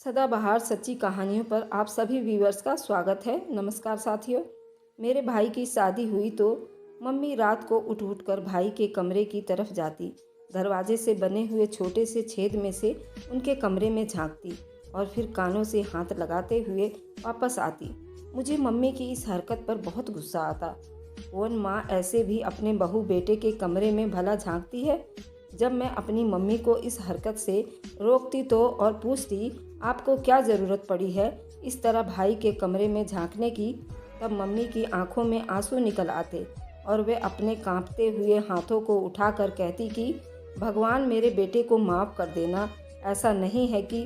सदाबहार सच्ची कहानियों पर आप सभी व्यूअर्स का स्वागत है। नमस्कार साथियों। मेरे भाई की शादी हुई तो मम्मी रात को उठ उठ कर भाई के कमरे की तरफ जाती, दरवाजे से बने हुए छोटे से छेद में से उनके कमरे में झांकती और फिर कानों से हाथ लगाते हुए वापस आती। मुझे मम्मी की इस हरकत पर बहुत गुस्सा आता। कौन माँ ऐसे भी अपने बहू बेटे के कमरे में भला झांकती है। जब मैं अपनी मम्मी को इस हरकत से रोकती तो और पूछती, आपको क्या ज़रूरत पड़ी है इस तरह भाई के कमरे में झांकने की, तब मम्मी की आंखों में आंसू निकल आते और वे अपने कांपते हुए हाथों को उठाकर कहती कि भगवान मेरे बेटे को माफ़ कर देना, ऐसा नहीं है कि।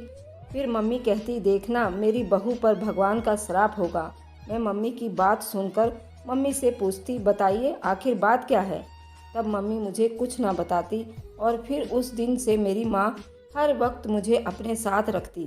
फिर मम्मी कहती, देखना मेरी बहू पर भगवान का श्राप होगा। मैं मम्मी की बात सुनकर मम्मी से पूछती, बताइए आखिर बात क्या है। तब मम्मी मुझे कुछ ना बताती और फिर उस दिन से मेरी माँ हर वक्त मुझे अपने साथ रखती,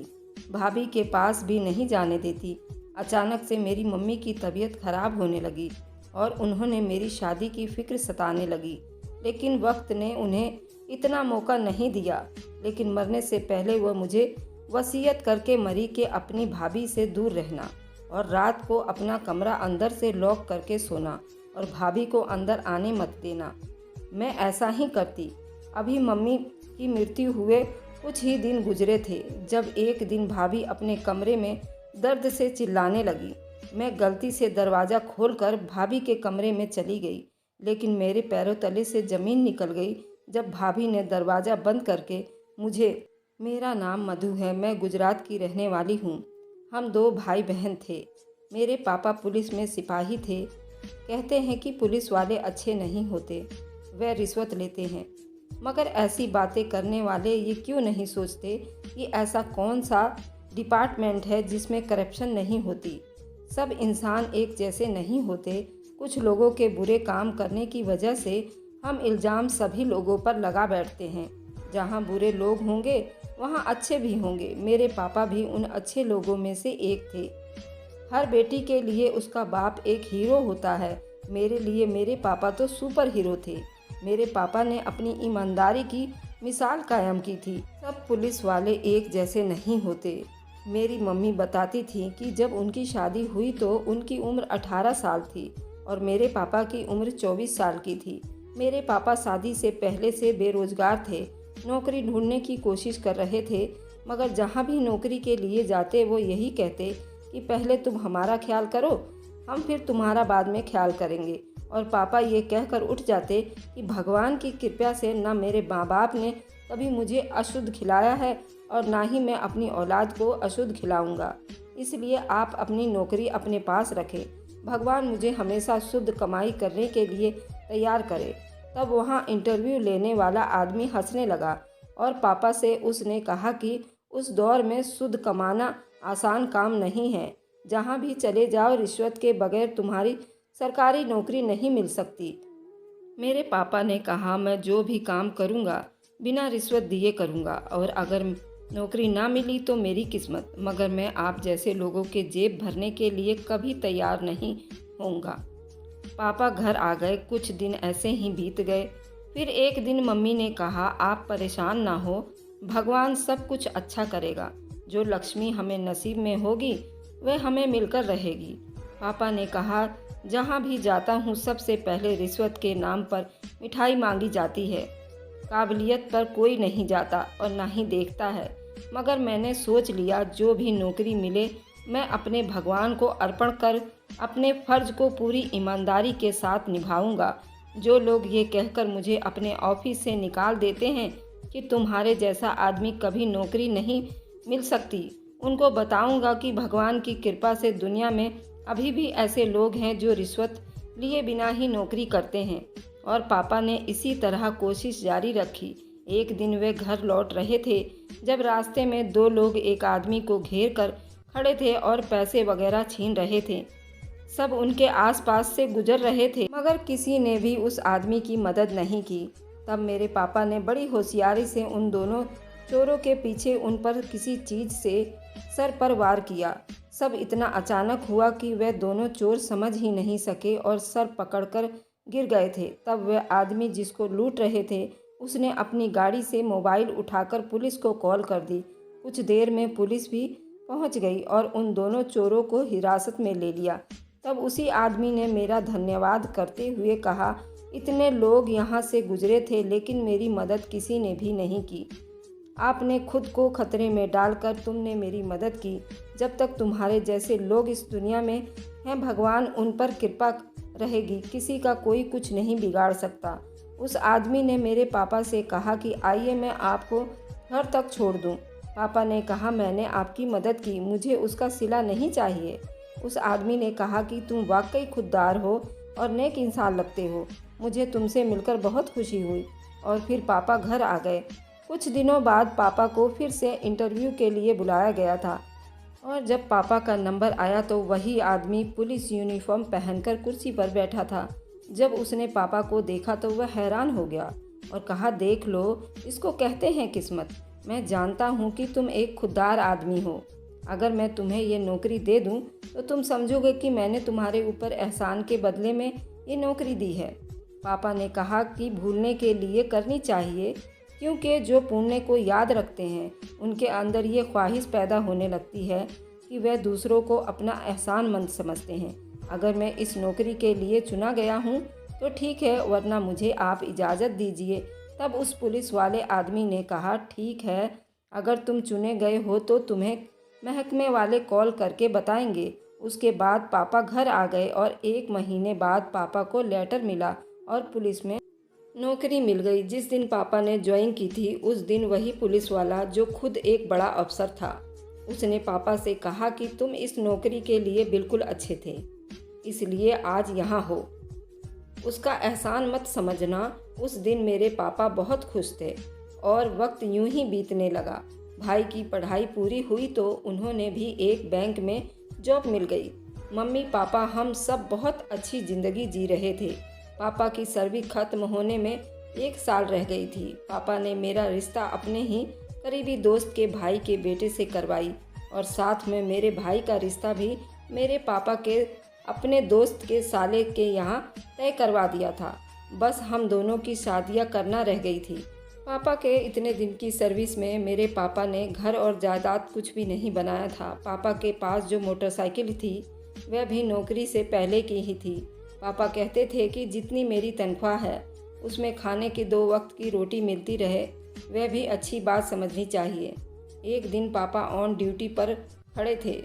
भाभी के पास भी नहीं जाने देती। अचानक से मेरी मम्मी की तबीयत खराब होने लगी और उन्होंने मेरी शादी की फिक्र सताने लगी, लेकिन वक्त ने उन्हें इतना मौका नहीं दिया। लेकिन मरने से पहले वह मुझे वसीयत करके मरी कि अपनी भाभी से दूर रहना और रात को अपना कमरा अंदर से लॉक करके सोना और भाभी को अंदर आने मत देना। मैं ऐसा ही करती। अभी मम्मी की मृत्यु हुए कुछ ही दिन गुजरे थे जब एक दिन भाभी अपने कमरे में दर्द से चिल्लाने लगी। मैं गलती से दरवाज़ा खोलकर भाभी के कमरे में चली गई, लेकिन मेरे पैरों तले से ज़मीन निकल गई जब भाभी ने दरवाज़ा बंद करके मुझे, मेरा नाम मधु है, मैं गुजरात की रहने वाली हूँ। हम दो भाई बहन थे। मेरे पापा पुलिस में सिपाही थे। कहते हैं कि पुलिस वाले अच्छे नहीं होते, वे रिश्वत लेते हैं। मगर ऐसी बातें करने वाले ये क्यों नहीं सोचते कि ऐसा कौन सा डिपार्टमेंट है जिसमें करप्शन नहीं होती। सब इंसान एक जैसे नहीं होते। कुछ लोगों के बुरे काम करने की वजह से हम इल्ज़ाम सभी लोगों पर लगा बैठते हैं। जहाँ बुरे लोग होंगे वहाँ अच्छे भी होंगे। मेरे पापा भी उन अच्छे लोगों में से एक थे। हर बेटी के लिए उसका बाप एक हीरो होता है। मेरे लिए मेरे पापा तो सुपर हीरो थे। मेरे पापा ने अपनी ईमानदारी की मिसाल कायम की थी। सब पुलिस वाले एक जैसे नहीं होते। मेरी मम्मी बताती थी कि जब उनकी शादी हुई तो उनकी उम्र 18 साल थी और मेरे पापा की उम्र 24 साल की थी। मेरे पापा शादी से पहले से बेरोजगार थे, नौकरी ढूंढने की कोशिश कर रहे थे, मगर जहाँ भी नौकरी के लिए जाते वो यही कहते कि पहले तुम हमारा ख्याल करो, हम फिर तुम्हारा बाद में ख्याल करेंगे। और पापा ये कहकर उठ जाते कि भगवान की कृपा से न मेरे माँ बाप ने कभी मुझे अशुद्ध खिलाया है और ना ही मैं अपनी औलाद को अशुद्ध खिलाऊंगा। इसलिए आप अपनी नौकरी अपने पास रखें, भगवान मुझे हमेशा शुद्ध कमाई करने के लिए तैयार करे। तब वहाँ इंटरव्यू लेने वाला आदमी हंसने लगा और पापा से उसने कहा कि उस दौर में शुद्ध कमाना आसान काम नहीं है। जहाँ भी चले जाओ रिश्वत के बगैर तुम्हारी सरकारी नौकरी नहीं मिल सकती। मेरे पापा ने कहा, मैं जो भी काम करूँगा बिना रिश्वत दिए करूँगा और अगर नौकरी ना मिली तो मेरी किस्मत, मगर मैं आप जैसे लोगों के जेब भरने के लिए कभी तैयार नहीं होऊंगा। पापा घर आ गए। कुछ दिन ऐसे ही बीत गए। फिर एक दिन मम्मी ने कहा, आप परेशान ना हो, भगवान सब कुछ अच्छा करेगा। जो लक्ष्मी हमें नसीब में होगी वह हमें मिलकर रहेगी। पापा ने कहा, जहाँ भी जाता हूँ सबसे पहले रिश्वत के नाम पर मिठाई मांगी जाती है। काबिलियत पर कोई नहीं जाता और ना ही देखता है, मगर मैंने सोच लिया जो भी नौकरी मिले मैं अपने भगवान को अर्पण कर अपने फ़र्ज को पूरी ईमानदारी के साथ निभाऊंगा। जो लोग ये कहकर मुझे अपने ऑफिस से निकाल देते हैं कि तुम्हारे जैसा आदमी कभी नौकरी नहीं मिल सकती, उनको बताऊंगा कि भगवान की कृपा से दुनिया में अभी भी ऐसे लोग हैं जो रिश्वत लिए बिना ही नौकरी करते हैं। और पापा ने इसी तरह कोशिश जारी रखी। एक दिन वे घर लौट रहे थे जब रास्ते में दो लोग एक आदमी को घेर कर खड़े थे और पैसे वगैरह छीन रहे थे। सब उनके आसपास से गुजर रहे थे, मगर किसी ने भी उस आदमी की मदद नहीं की। तब मेरे पापा ने बड़ी होशियारी से उन दोनों चोरों के पीछे उन पर किसी चीज़ से सर पर वार किया। सब इतना अचानक हुआ कि वे दोनों चोर समझ ही नहीं सके और सर पकड़कर गिर गए थे। तब वह आदमी जिसको लूट रहे थे उसने अपनी गाड़ी से मोबाइल उठाकर पुलिस को कॉल कर दी। कुछ देर में पुलिस भी पहुंच गई और उन दोनों चोरों को हिरासत में ले लिया। तब उसी आदमी ने मेरा धन्यवाद करते हुए कहा, इतने लोग यहाँ से गुजरे थे लेकिन मेरी मदद किसी ने भी नहीं की। आपने खुद को खतरे में डालकर तुमने मेरी मदद की। जब तक तुम्हारे जैसे लोग इस दुनिया में हैं, भगवान उन पर कृपा रहेगी। किसी का कोई कुछ नहीं बिगाड़ सकता। उस आदमी ने मेरे पापा से कहा कि आइए मैं आपको घर तक छोड़ दूं। पापा ने कहा, मैंने आपकी मदद की, मुझे उसका सिला नहीं चाहिए। उस आदमी ने कहा कि तुम वाकई खुददार हो और नेक इंसान लगते हो। मुझे तुमसे मिलकर बहुत खुशी हुई। और फिर पापा घर आ गए। कुछ दिनों बाद पापा को फिर से इंटरव्यू के लिए बुलाया गया था और जब पापा का नंबर आया तो वही आदमी पुलिस यूनिफॉर्म पहनकर कुर्सी पर बैठा था। जब उसने पापा को देखा तो वह हैरान हो गया और कहा, देख लो, इसको कहते हैं किस्मत। मैं जानता हूँ कि तुम एक खुददार आदमी हो। अगर मैं तुम्हें ये नौकरी दे दूँ तो तुम समझोगे कि मैंने तुम्हारे ऊपर एहसान के बदले में ये नौकरी दी है। पापा ने कहा कि भूलने के लिए करनी चाहिए, क्योंकि जो पुण्य को याद रखते हैं उनके अंदर ये ख्वाहिश पैदा होने लगती है कि वह दूसरों को अपना एहसानमंद समझते हैं। अगर मैं इस नौकरी के लिए चुना गया हूँ तो ठीक है, वरना मुझे आप इजाज़त दीजिए। तब उस पुलिस वाले आदमी ने कहा, ठीक है, अगर तुम चुने गए हो तो तुम्हें महकमे वाले कॉल करके बताएंगे। उसके बाद पापा घर आ गए और 1 महीने बाद पापा को लेटर मिला और पुलिस में नौकरी मिल गई। जिस दिन पापा ने ज्वाइन की थी उस दिन वही पुलिस वाला, जो खुद एक बड़ा अफसर था, उसने पापा से कहा कि तुम इस नौकरी के लिए बिल्कुल अच्छे थे, इसलिए आज यहाँ हो। उसका एहसान मत समझना। उस दिन मेरे पापा बहुत खुश थे और वक्त यूं ही बीतने लगा। भाई की पढ़ाई पूरी हुई तो उन्होंने भी एक बैंक में जॉब मिल गई। मम्मी पापा हम सब बहुत अच्छी ज़िंदगी जी रहे थे। पापा की सर्विस खत्म होने में 1 साल रह गई थी। पापा ने मेरा रिश्ता अपने ही करीबी दोस्त के भाई के बेटे से करवाई और साथ में मेरे भाई का रिश्ता भी मेरे पापा के अपने दोस्त के साले के यहाँ तय करवा दिया था। बस हम दोनों की शादियाँ करना रह गई थी। पापा के इतने दिन की सर्विस में मेरे पापा ने घर और जायदाद कुछ भी नहीं बनाया था। पापा के पास जो मोटरसाइकिल थी वह भी नौकरी से पहले की ही थी। पापा कहते थे कि जितनी मेरी तनख्वाह है उसमें खाने की 2 वक्त की रोटी मिलती रहे, वह भी अच्छी बात समझनी चाहिए। एक दिन पापा ऑन ड्यूटी पर खड़े थे।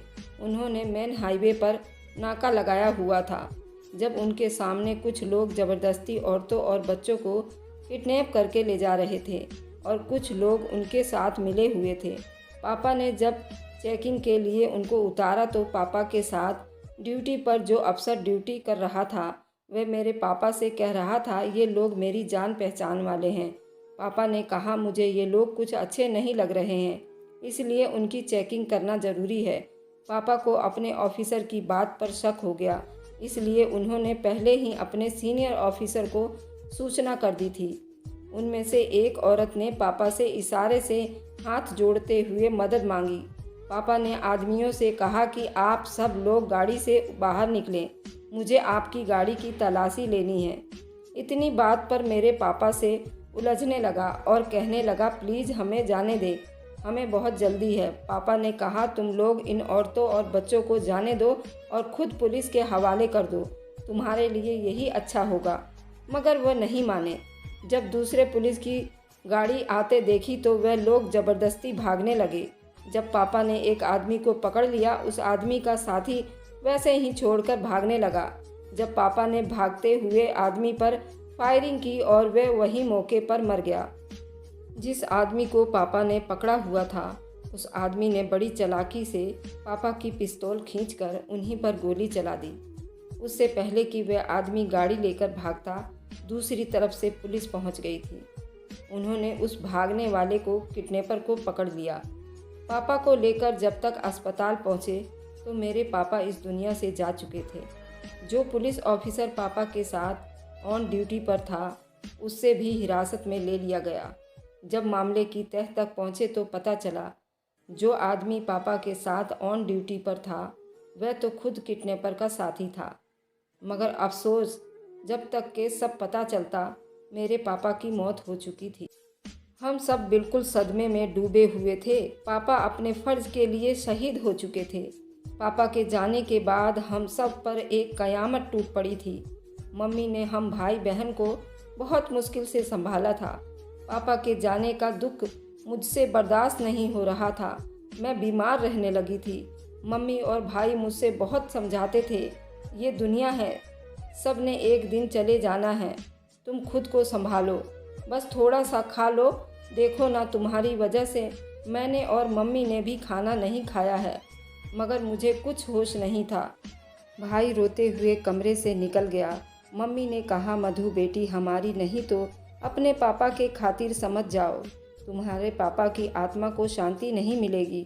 उन्होंने मेन हाईवे पर नाका लगाया हुआ था जब उनके सामने कुछ लोग ज़बरदस्ती औरतों और बच्चों को किडनैप करके ले जा रहे थे और कुछ लोग उनके साथ मिले हुए थे। पापा ने जब चेकिंग के लिए उनको उतारा तो पापा के साथ ड्यूटी पर जो अफसर ड्यूटी कर रहा था वह मेरे पापा से कह रहा था, ये लोग मेरी जान पहचान वाले हैं। पापा ने कहा, मुझे ये लोग कुछ अच्छे नहीं लग रहे हैं, इसलिए उनकी चेकिंग करना ज़रूरी है। पापा को अपने ऑफिसर की बात पर शक हो गया, इसलिए उन्होंने पहले ही अपने सीनियर ऑफिसर को सूचना कर दी थी। उनमें से एक औरत ने पापा से इशारे से हाथ जोड़ते हुए मदद मांगी। पापा ने आदमियों से कहा कि आप सब लोग गाड़ी से बाहर निकलें, मुझे आपकी गाड़ी की तलाशी लेनी है। इतनी बात पर मेरे पापा से उलझने लगा और कहने लगा, प्लीज़ हमें जाने दे, हमें बहुत जल्दी है। पापा ने कहा, तुम लोग इन औरतों और बच्चों को जाने दो और खुद पुलिस के हवाले कर दो, तुम्हारे लिए यही अच्छा होगा। मगर वह नहीं माने। जब दूसरे पुलिस की गाड़ी आते देखी तो वह लोग ज़बरदस्ती भागने लगे। जब पापा ने एक आदमी को पकड़ लिया, उस आदमी का साथी वैसे ही छोड़कर भागने लगा। जब पापा ने भागते हुए आदमी पर फायरिंग की और वह वहीं मौके पर मर गया। जिस आदमी को पापा ने पकड़ा हुआ था उस आदमी ने बड़ी चालाकी से पापा की पिस्तौल खींचकर उन्हीं पर गोली चला दी। उससे पहले कि वह आदमी गाड़ी लेकर भागता, दूसरी तरफ से पुलिस पहुंच गई थी। उन्होंने उस भागने वाले को, किडनैपर को पकड़ लिया। पापा को लेकर जब तक अस्पताल पहुंचे तो मेरे पापा इस दुनिया से जा चुके थे। जो पुलिस ऑफिसर पापा के साथ ऑन ड्यूटी पर था उससे भी हिरासत में ले लिया गया। जब मामले की तह तक पहुंचे तो पता चला जो आदमी पापा के साथ ऑन ड्यूटी पर था वह तो खुद किडनैपर का साथी था। मगर अफसोस, जब तक के सब पता चलता मेरे पापा की मौत हो चुकी थी। हम सब बिल्कुल सदमे में डूबे हुए थे। पापा अपने फ़र्ज़ के लिए शहीद हो चुके थे। पापा के जाने के बाद हम सब पर एक क़यामत टूट पड़ी थी। मम्मी ने हम भाई बहन को बहुत मुश्किल से संभाला था। पापा के जाने का दुख मुझसे बर्दाश्त नहीं हो रहा था। मैं बीमार रहने लगी थी। मम्मी और भाई मुझसे बहुत समझाते थे, ये दुनिया है, सब ने एक दिन चले जाना है, तुम खुद को संभालो, बस थोड़ा सा खा लो। देखो ना, तुम्हारी वजह से मैंने और मम्मी ने भी खाना नहीं खाया है। मगर मुझे कुछ होश नहीं था। भाई रोते हुए कमरे से निकल गया। मम्मी ने कहा, मधु बेटी, हमारी नहीं तो अपने पापा के खातिर समझ जाओ, तुम्हारे पापा की आत्मा को शांति नहीं मिलेगी।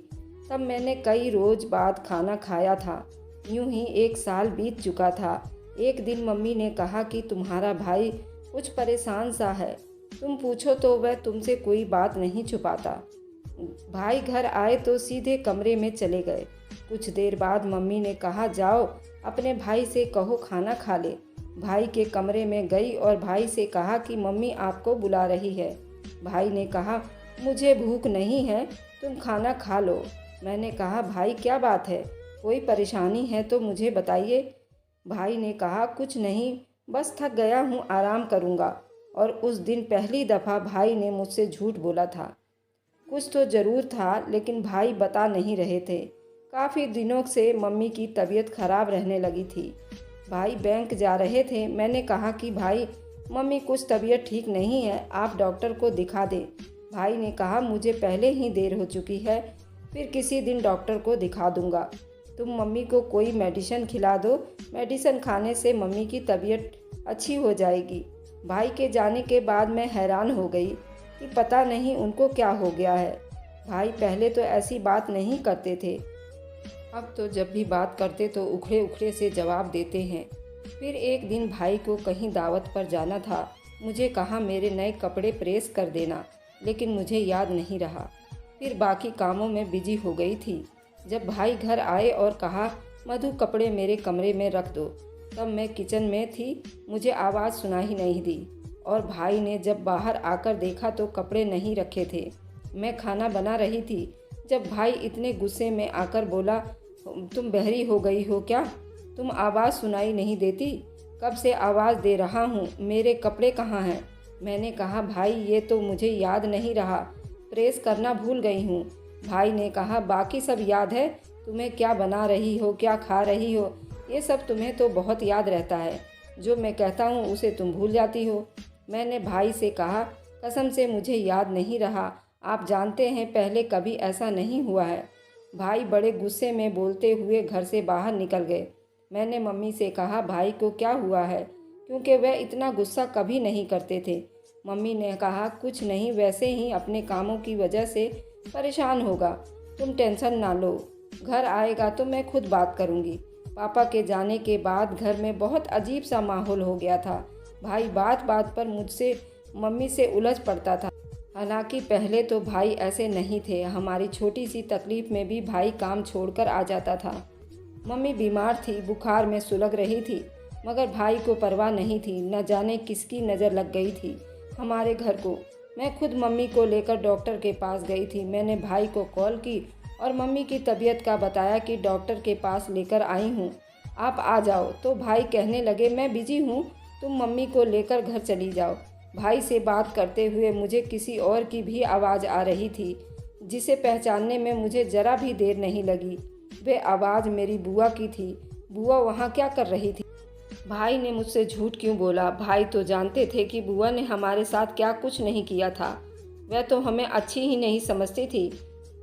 तब मैंने कई रोज़ बाद खाना खाया था। यूं ही 1 साल बीत चुका था। एक दिन मम्मी ने कहा कि तुम्हारा भाई कुछ परेशान सा है, तुम पूछो तो वह तुमसे कोई बात नहीं छुपाता। भाई घर आए तो सीधे कमरे में चले गए। कुछ देर बाद मम्मी ने कहा, जाओ अपने भाई से कहो खाना खा ले। भाई के कमरे में गई और भाई से कहा कि मम्मी आपको बुला रही है। भाई ने कहा, मुझे भूख नहीं है, तुम खाना खा लो। मैंने कहा, भाई क्या बात है, कोई परेशानी है तो मुझे बताइए। भाई ने कहा, कुछ नहीं, बस थक गया हूँ, आराम करूँगा। और उस दिन पहली दफ़ा भाई ने मुझसे झूठ बोला था। कुछ तो ज़रूर था, लेकिन भाई बता नहीं रहे थे। काफ़ी दिनों से मम्मी की तबीयत खराब रहने लगी थी। भाई बैंक जा रहे थे। मैंने कहा कि भाई, मम्मी कुछ तबीयत ठीक नहीं है, आप डॉक्टर को दिखा दें। भाई ने कहा, मुझे पहले ही देर हो चुकी है, फिर किसी दिन डॉक्टर को दिखा दूंगा। तुम मम्मी को कोई मेडिसिन खिला दो, मेडिसिन खाने से मम्मी की तबीयत अच्छी हो जाएगी। भाई के जाने के बाद मैं हैरान हो गई कि पता नहीं उनको क्या हो गया है। भाई पहले तो ऐसी बात नहीं करते थे, अब तो जब भी बात करते तो उखड़े उखड़े से जवाब देते हैं। फिर एक दिन भाई को कहीं दावत पर जाना था। मुझे कहा, मेरे नए कपड़े प्रेस कर देना, लेकिन मुझे याद नहीं रहा। फिर बाकी कामों में बिजी हो गई थी। जब भाई घर आए और कहा, मधु कपड़े मेरे कमरे में रख दो, तब मैं किचन में थी, मुझे आवाज़ सुना ही नहीं दी। और भाई ने जब बाहर आकर देखा तो कपड़े नहीं रखे थे। मैं खाना बना रही थी जब भाई इतने गुस्से में आकर बोला, तुम बहरी हो गई हो क्या? तुम आवाज़ सुनाई नहीं देती? कब से आवाज़ दे रहा हूँ, मेरे कपड़े कहाँ हैं? मैंने कहा, भाई ये तो मुझे याद नहीं रहा, प्रेस करना भूल गई हूँ। भाई ने कहा, बाकी सब याद है, तुम्हें क्या बना रही हो, क्या खा रही हो, ये सब तुम्हें तो बहुत याद रहता है, जो मैं कहता हूँ उसे तुम भूल जाती हो। मैंने भाई से कहा, कसम से मुझे याद नहीं रहा, आप जानते हैं पहले कभी ऐसा नहीं हुआ है। भाई बड़े गुस्से में बोलते हुए घर से बाहर निकल गए। मैंने मम्मी से कहा, भाई को क्या हुआ है, क्योंकि वह इतना गुस्सा कभी नहीं करते थे। मम्मी ने कहा, कुछ नहीं, वैसे ही अपने कामों की वजह से परेशान होगा, तुम टेंशन ना लो, घर आएगा तो मैं खुद बात करूँगी। पापा के जाने के बाद घर में बहुत अजीब सा माहौल हो गया था। भाई बात बात पर मुझसे मम्मी से उलझ पड़ता था। हालांकि पहले तो भाई ऐसे नहीं थे। हमारी छोटी सी तकलीफ़ में भी भाई काम छोड़कर आ जाता था। मम्मी बीमार थी, बुखार में सुलग रही थी, मगर भाई को परवाह नहीं थी। न जाने किसकी नज़र लग गई थी हमारे घर को। मैं खुद मम्मी को लेकर डॉक्टर के पास गई थी। मैंने भाई को कॉल की और मम्मी की तबीयत का बताया कि डॉक्टर के पास लेकर आई हूँ, आप आ जाओ। तो भाई कहने लगे, मैं बिजी हूँ, तुम मम्मी को लेकर घर चली जाओ। भाई से बात करते हुए मुझे किसी और की भी आवाज़ आ रही थी, जिसे पहचानने में मुझे ज़रा भी देर नहीं लगी। वे आवाज़ मेरी बुआ की थी। बुआ वहाँ क्या कर रही थी? भाई ने मुझसे झूठ क्यों बोला? भाई तो जानते थे कि बुआ ने हमारे साथ क्या कुछ नहीं किया था। वह तो हमें अच्छी ही नहीं समझती थी।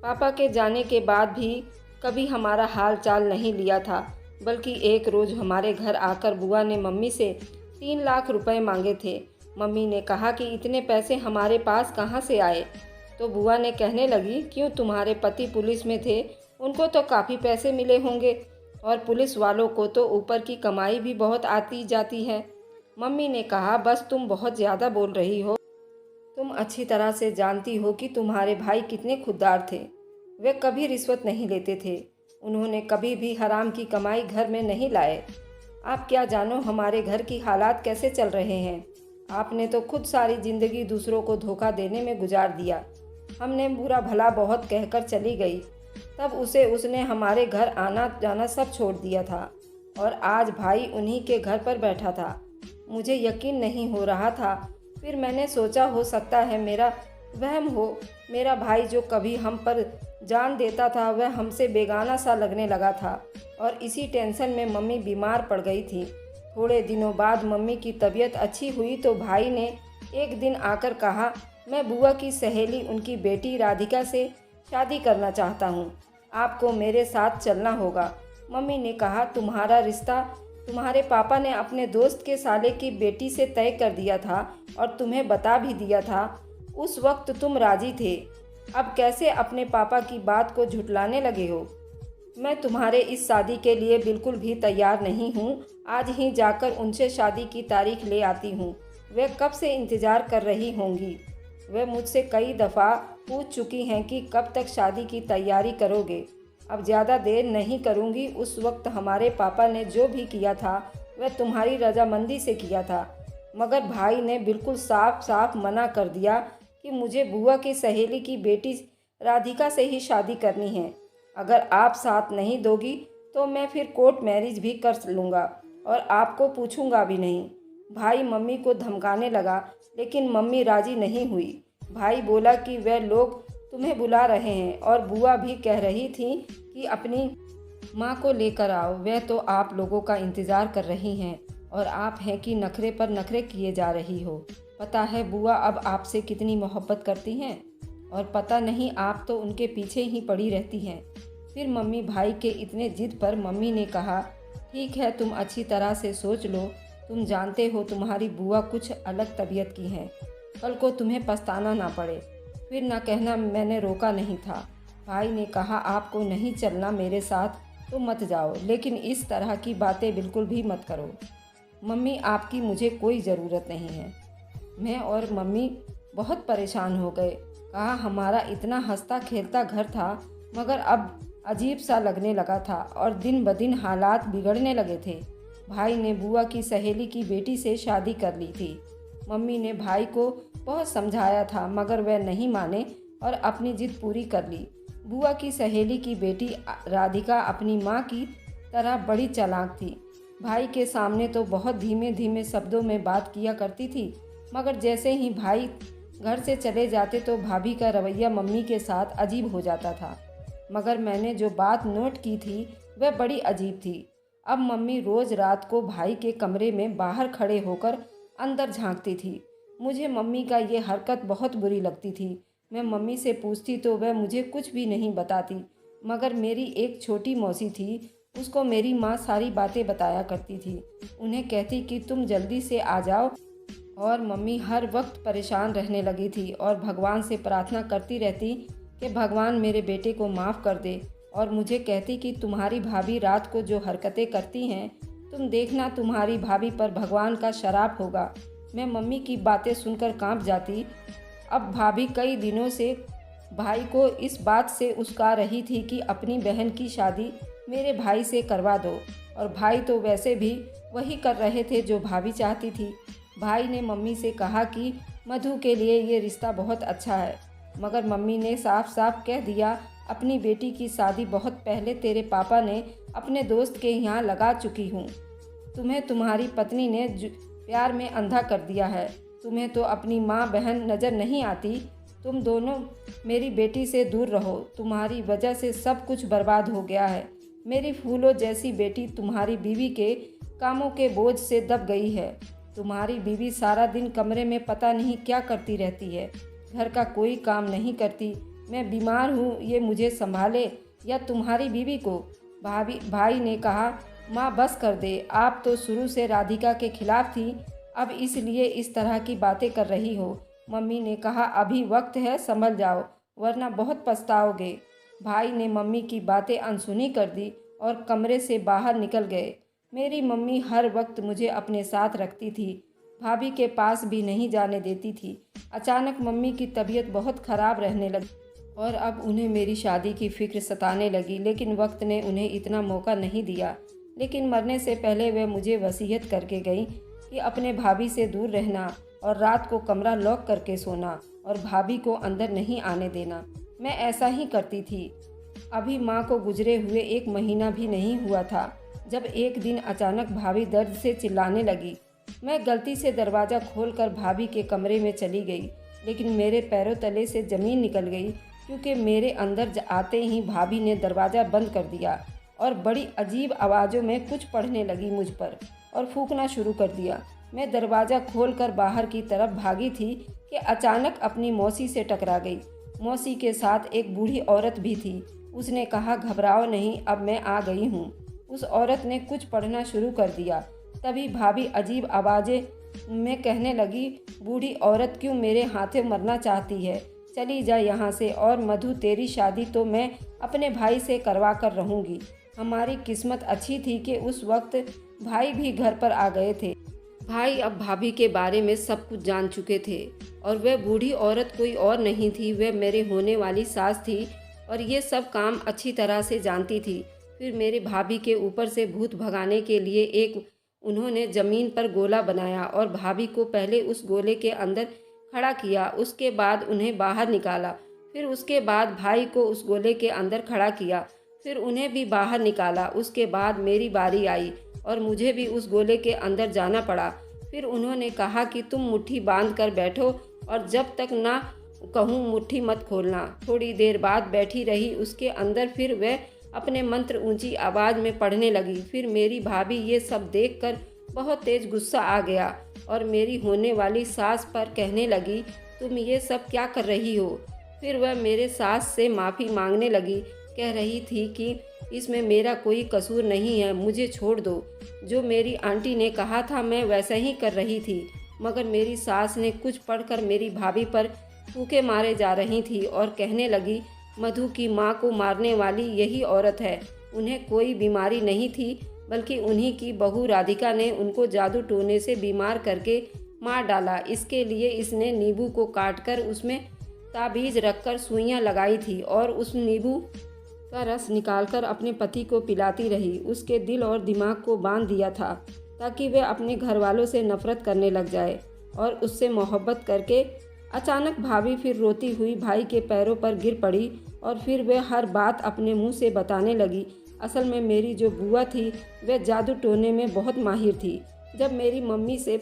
पापा के जाने के बाद भी कभी हमारा हाल चाल नहीं लिया था, बल्कि एक रोज़ हमारे घर आकर बुआ ने मम्मी से 3 लाख रुपए मांगे थे। मम्मी ने कहा कि इतने पैसे हमारे पास कहाँ से आए? तो बुआ ने कहने लगी, क्यों, तुम्हारे पति पुलिस में थे, उनको तो काफ़ी पैसे मिले होंगे, और पुलिस वालों को तो ऊपर की कमाई भी बहुत आती जाती है। मम्मी ने कहा, बस तुम बहुत ज़्यादा बोल रही हो, तुम अच्छी तरह से जानती हो कि तुम्हारे भाई कितने खुददार थे। वे कभी रिश्वत नहीं लेते थे, उन्होंने कभी भी हराम की कमाई घर में नहीं लाए। आप क्या जानो हमारे घर की हालात कैसे चल रहे हैं। आपने तो खुद सारी ज़िंदगी दूसरों को धोखा देने में गुजार दिया। हमने बुरा भला बहुत कहकर चली गई, तब उसने हमारे घर आना जाना सब छोड़ दिया था और आज भाई उन्हीं के घर पर बैठा था। मुझे यकीन नहीं हो रहा था। फिर मैंने सोचा हो सकता है मेरा वहम हो। मेरा भाई जो कभी हम पर जान देता था वह हमसे बेगाना सा लगने लगा था और इसी टेंशन में मम्मी बीमार पड़ गई थी। थोड़े दिनों बाद मम्मी की तबीयत अच्छी हुई तो भाई ने एक दिन आकर कहा, मैं बुआ की सहेली उनकी बेटी राधिका से शादी करना चाहता हूँ, आपको मेरे साथ चलना होगा। मम्मी ने कहा, तुम्हारा रिश्ता तुम्हारे पापा ने अपने दोस्त के साले की बेटी से तय कर दिया था और तुम्हें बता भी दिया था। उस वक्त तुम राजी थे, अब कैसे अपने पापा की बात को झुठलाने लगे हो? मैं तुम्हारे इस शादी के लिए बिल्कुल भी तैयार नहीं हूँ। आज ही जाकर उनसे शादी की तारीख ले आती हूँ। वे कब से इंतज़ार कर रही होंगी। वे मुझसे कई दफ़ा पूछ चुकी हैं कि कब तक शादी की तैयारी करोगे। अब ज़्यादा देर नहीं करूँगी। उस वक्त हमारे पापा ने जो भी किया था वह तुम्हारी रजामंदी से किया था, मगर भाई ने बिल्कुल साफ साफ मना कर दिया कि मुझे बुआ की सहेली की बेटी राधिका से ही शादी करनी है। अगर आप साथ नहीं दोगी तो मैं फिर कोर्ट मैरिज भी कर लूँगा और आपको पूछूंगा भी नहीं। भाई मम्मी को धमकाने लगा, लेकिन मम्मी राजी नहीं हुई। भाई बोला कि वह लोग तुम्हें बुला रहे हैं और बुआ भी कह रही थी कि अपनी माँ को लेकर आओ। वह तो आप लोगों का इंतज़ार कर रही हैं और आप हैं कि नखरे पर नखरे किए जा रही हो। पता है बुआ अब आपसे कितनी मोहब्बत करती हैं और पता नहीं आप तो उनके पीछे ही पड़ी रहती हैं। फिर मम्मी भाई के इतने जिद पर मम्मी ने कहा, ठीक है तुम अच्छी तरह से सोच लो। तुम जानते हो तुम्हारी बुआ कुछ अलग तबीयत की हैं, कल को तुम्हें पछताना ना पड़े। फिर ना कहना मैंने रोका नहीं था। भाई ने कहा, आपको नहीं चलना मेरे साथ तो मत जाओ, लेकिन इस तरह की बातें बिल्कुल भी मत करो। मम्मी आपकी मुझे कोई ज़रूरत नहीं है। मैं और मम्मी बहुत परेशान हो गए। कहा हमारा इतना हंसता खेलता घर था, मगर अब अजीब सा लगने लगा था और दिन ब दिन हालात बिगड़ने लगे थे। भाई ने बुआ की सहेली की बेटी से शादी कर ली थी। मम्मी ने भाई को बहुत समझाया था, मगर वह नहीं माने और अपनी जिद पूरी कर ली। बुआ की सहेली की बेटी राधिका अपनी माँ की तरह बड़ी चालाक थी। भाई के सामने तो बहुत धीमे धीमे शब्दों में बात किया करती थी, मगर जैसे ही भाई घर से चले जाते तो भाभी का रवैया मम्मी के साथ अजीब हो जाता था। मगर मैंने जो बात नोट की थी वह बड़ी अजीब थी। अब मम्मी रोज़ रात को भाई के कमरे में बाहर खड़े होकर अंदर झांकती थी। मुझे मम्मी का ये हरकत बहुत बुरी लगती थी। मैं मम्मी से पूछती तो वह मुझे कुछ भी नहीं बताती, मगर मेरी एक छोटी मौसी थी, उसको मेरी माँ सारी बातें बताया करती थी। उन्हें कहती कि तुम जल्दी से आ जाओ, और मम्मी हर वक्त परेशान रहने लगी थी और भगवान से प्रार्थना करती रहती कि भगवान मेरे बेटे को माफ़ कर दे। और मुझे कहती कि तुम्हारी भाभी रात को जो हरकतें करती हैं, तुम देखना तुम्हारी भाभी पर भगवान का शराप होगा। मैं मम्मी की बातें सुनकर कांप जाती। अब भाभी कई दिनों से भाई को इस बात से उस्का रही थी कि अपनी बहन की शादी मेरे भाई से करवा दो, और भाई तो वैसे भी वही कर रहे थे जो भाभी चाहती थी। भाई ने मम्मी से कहा कि मधु के लिए ये रिश्ता बहुत अच्छा है, मगर मम्मी ने साफ साफ कह दिया, अपनी बेटी की शादी बहुत पहले तेरे पापा ने अपने दोस्त के यहाँ लगा चुकी हूँ। तुम्हें तुम्हारी पत्नी ने प्यार में अंधा कर दिया है। तुम्हें तो अपनी माँ बहन नज़र नहीं आती। तुम दोनों मेरी बेटी से दूर रहो। तुम्हारी वजह से सब कुछ बर्बाद हो गया है। मेरी फूलों जैसी बेटी तुम्हारी बीवी के कामों के बोझ से दब गई है। तुम्हारी बीवी सारा दिन कमरे में पता नहीं क्या करती रहती है, घर का कोई काम नहीं करती। मैं बीमार हूँ, ये मुझे संभाले या तुम्हारी बीवी को? भाई ने कहा, माँ बस कर दे, आप तो शुरू से राधिका के खिलाफ थी, अब इसलिए इस तरह की बातें कर रही हो। मम्मी ने कहा, अभी वक्त है, संभल जाओ वरना बहुत पछताओगे। भाई ने मम्मी की बातें अनसुनी कर दी और कमरे से बाहर निकल गए। मेरी मम्मी हर वक्त मुझे अपने साथ रखती थी, भाभी के पास भी नहीं जाने देती थी। अचानक मम्मी की तबीयत बहुत ख़राब रहने लगी और अब उन्हें मेरी शादी की फ़िक्र सताने लगी, लेकिन वक्त ने उन्हें इतना मौका नहीं दिया। लेकिन मरने से पहले वे मुझे वसीयत करके गई कि अपने भाभी से दूर रहना। और रात को कमरा लॉक करके सोना और भाभी को अंदर नहीं आने देना। मैं ऐसा ही करती थी। अभी माँ को गुजरे हुए 1 महीना भी नहीं हुआ था जब एक दिन अचानक भाभी दर्द से चिल्लाने लगी। मैं गलती से दरवाज़ा खोलकर भाभी के कमरे में चली गई, लेकिन मेरे पैरों तले से ज़मीन निकल गई, क्योंकि मेरे अंदर आते ही भाभी ने दरवाज़ा बंद कर दिया और बड़ी अजीब आवाज़ों में कुछ पढ़ने लगी मुझ पर और फूंकना शुरू कर दिया। मैं दरवाज़ा खोलकर बाहर की तरफ भागी थी कि अचानक अपनी मौसी से टकरा गई। मौसी के साथ एक बूढ़ी औरत भी थी। उसने कहा, घबराओ नहीं, अब मैं आ गई हूँ। उस औरत ने कुछ पढ़ना शुरू कर दिया। तभी भाभी अजीब आवाज़ें में कहने लगी, बूढ़ी औरत क्यों मेरे हाथों मरना चाहती है? चली जा यहाँ से। और मधु, तेरी शादी तो मैं अपने भाई से करवा कर रहूँगी। हमारी किस्मत अच्छी थी कि उस वक्त भाई भी घर पर आ गए थे। भाई अब भाभी के बारे में सब कुछ जान चुके थे और वह बूढ़ी औरत कोई और नहीं थी, वह मेरे होने वाली सास थी और ये सब काम अच्छी तरह से जानती थी। फिर मेरे भाभी के ऊपर से भूत भगाने के लिए उन्होंने ज़मीन पर गोला बनाया और भाभी को पहले उस गोले के अंदर खड़ा किया, उसके बाद उन्हें बाहर निकाला। फिर उसके बाद भाई को उस गोले के अंदर खड़ा किया, फिर उन्हें भी बाहर निकाला। उसके बाद मेरी बारी आई और मुझे भी उस गोले के अंदर जाना पड़ा। फिर उन्होंने कहा कि तुम मुट्ठी बांध कर बैठो और जब तक ना कहूँ मुट्ठी मत खोलना। थोड़ी देर बाद बैठी रही उसके अंदर, फिर वह अपने मंत्र ऊंची आवाज़ में पढ़ने लगी। फिर मेरी भाभी ये सब देखकर बहुत तेज गुस्सा आ गया और मेरी होने वाली सास पर कहने लगी, तुम ये सब क्या कर रही हो? फिर वह मेरे सास से माफ़ी मांगने लगी, कह रही थी कि इसमें मेरा कोई कसूर नहीं है, मुझे छोड़ दो। जो मेरी आंटी ने कहा था मैं वैसा ही कर रही थी। मगर मेरी सास ने कुछ पढ़कर मेरी भाभी पर फूंके मारे जा रही थी और कहने लगी, मधु की माँ को मारने वाली यही औरत है। उन्हें कोई बीमारी नहीं थी, बल्कि उन्हीं की बहू राधिका ने उनको जादू टोने से बीमार करके मार डाला। इसके लिए इसने नींबू को काटकर उसमें ताबीज़ रखकर सुइयां लगाई थी और उस नींबू का रस निकालकर अपने पति को पिलाती रही। उसके दिल और दिमाग को बांध दिया था ताकि वह अपने घर वालों से नफरत करने लग जाए और उससे मोहब्बत करके। अचानक भाभी फिर रोती हुई भाई के पैरों पर गिर पड़ी और फिर वह हर बात अपने मुंह से बताने लगी। असल में मेरी जो बुआ थी वह जादू टोने में बहुत माहिर थी। जब मेरी मम्मी से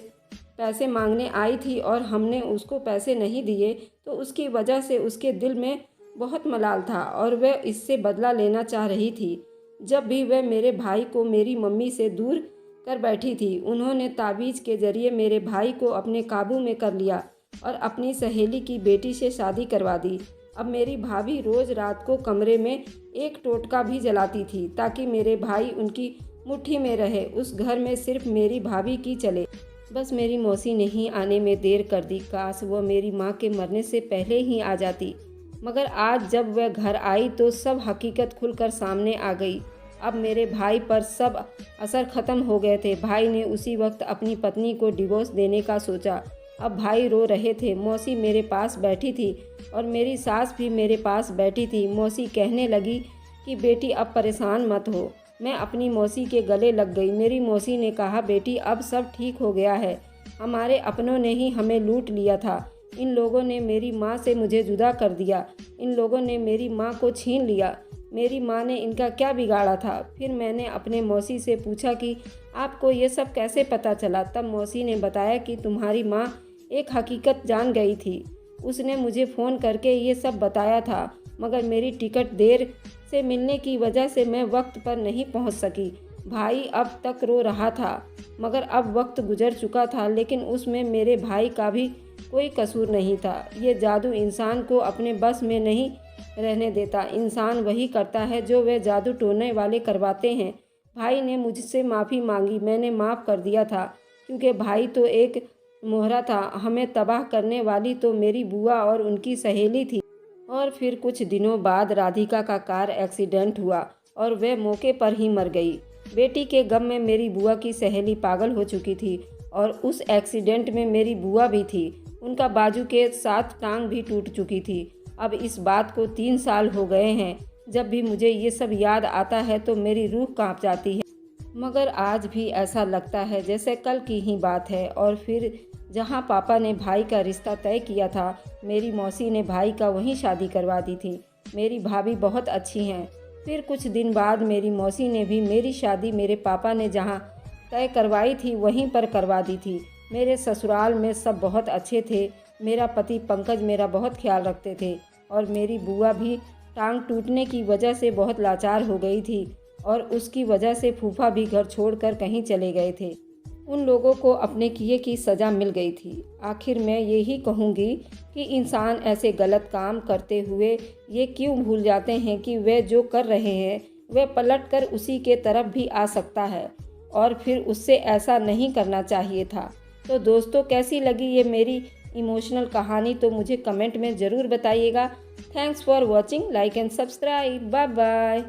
पैसे मांगने आई थी और हमने उसको पैसे नहीं दिए तो उसकी वजह से उसके दिल में बहुत मलाल था और वह इससे बदला लेना चाह रही थी। जब भी वह मेरे भाई को मेरी मम्मी से दूर कर बैठी थी, उन्होंने ताबीज़ के जरिए मेरे भाई को अपने काबू में कर लिया और अपनी सहेली की बेटी से शादी करवा दी। अब मेरी भाभी रोज़ रात को कमरे में एक टोटका भी जलाती थी ताकि मेरे भाई उनकी मुट्ठी में रहे। उस घर में सिर्फ मेरी भाभी की चले। बस मेरी मौसी ने ही आने में देर कर दी। काश वह मेरी माँ के मरने से पहले ही आ जाती। मगर आज जब वह घर आई तो सब हकीकत खुलकर सामने आ गई। अब मेरे भाई पर सब असर ख़त्म हो गए थे। भाई ने उसी वक्त अपनी पत्नी को डिवोर्स देने का सोचा। अब भाई रो रहे थे। मौसी मेरे पास बैठी थी और मेरी सास भी मेरे पास बैठी थी। मौसी कहने लगी कि बेटी अब परेशान मत हो। मैं अपनी मौसी के गले लग गई। मेरी मौसी ने कहा, बेटी अब सब ठीक हो गया है। हमारे अपनों ने ही हमें लूट लिया था। इन लोगों ने मेरी माँ से मुझे जुदा कर दिया। इन लोगों ने मेरी माँ को छीन लिया। मेरी माँ ने इनका क्या बिगाड़ा था? फिर मैंने अपने मौसी से पूछा कि आपको ये सब कैसे पता चला? तब मौसी ने बताया कि तुम्हारी माँ एक हकीकत जान गई थी। उसने मुझे फ़ोन करके ये सब बताया था, मगर मेरी टिकट देर से मिलने की वजह से मैं वक्त पर नहीं पहुंच सकी। भाई अब तक रो रहा था, मगर अब वक्त गुजर चुका था, लेकिन उसमें मेरे भाई का भी कोई कसूर नहीं था। ये जादू इंसान को अपने बस में नहीं रहने देता। इंसान वही करता है जो वह जादू टोने वाले करवाते हैं। भाई ने मुझसे माफ़ी मांगी। मैंने माफ़ कर दिया था, क्योंकि भाई तो एक मोहरा था। हमें तबाह करने वाली तो मेरी बुआ और उनकी सहेली थी। और फिर कुछ दिनों बाद राधिका का कार एक्सीडेंट हुआ और वह मौके पर ही मर गई। बेटी के गम में मेरी बुआ की सहेली पागल हो चुकी थी और उस एक्सीडेंट में मेरी बुआ भी थी। उनका बाजू के साथ टांग भी टूट चुकी थी। अब इस बात को 3 साल हो गए हैं। जब भी मुझे ये सब याद आता है तो मेरी रूह कांप जाती है। मगर आज भी ऐसा लगता है जैसे कल की ही बात है। और फिर जहाँ पापा ने भाई का रिश्ता तय किया था, मेरी मौसी ने भाई का वहीं शादी करवा दी थी। मेरी भाभी बहुत अच्छी हैं। फिर कुछ दिन बाद मेरी मौसी ने भी मेरी शादी मेरे पापा ने जहाँ तय करवाई थी वहीं पर करवा दी थी। मेरे ससुराल में सब बहुत अच्छे थे। मेरा पति पंकज मेरा बहुत ख्याल रखते थे और मेरी बुआ भी टांग टूटने की वजह से बहुत लाचार हो गई थी और उसकी वजह से फूफा भी घर छोड़कर कहीं चले गए थे। उन लोगों को अपने किए की सज़ा मिल गई थी। आखिर मैं यही कहूँगी कि इंसान ऐसे गलत काम करते हुए ये क्यों भूल जाते हैं कि वे जो कर रहे हैं वे पलट कर उसी के तरफ भी आ सकता है और फिर उससे ऐसा नहीं करना चाहिए था। तो दोस्तों, कैसी लगी ये मेरी इमोशनल कहानी तो मुझे कमेंट में ज़रूर बताइएगा। Thanks for watching, like and subscribe, bye bye.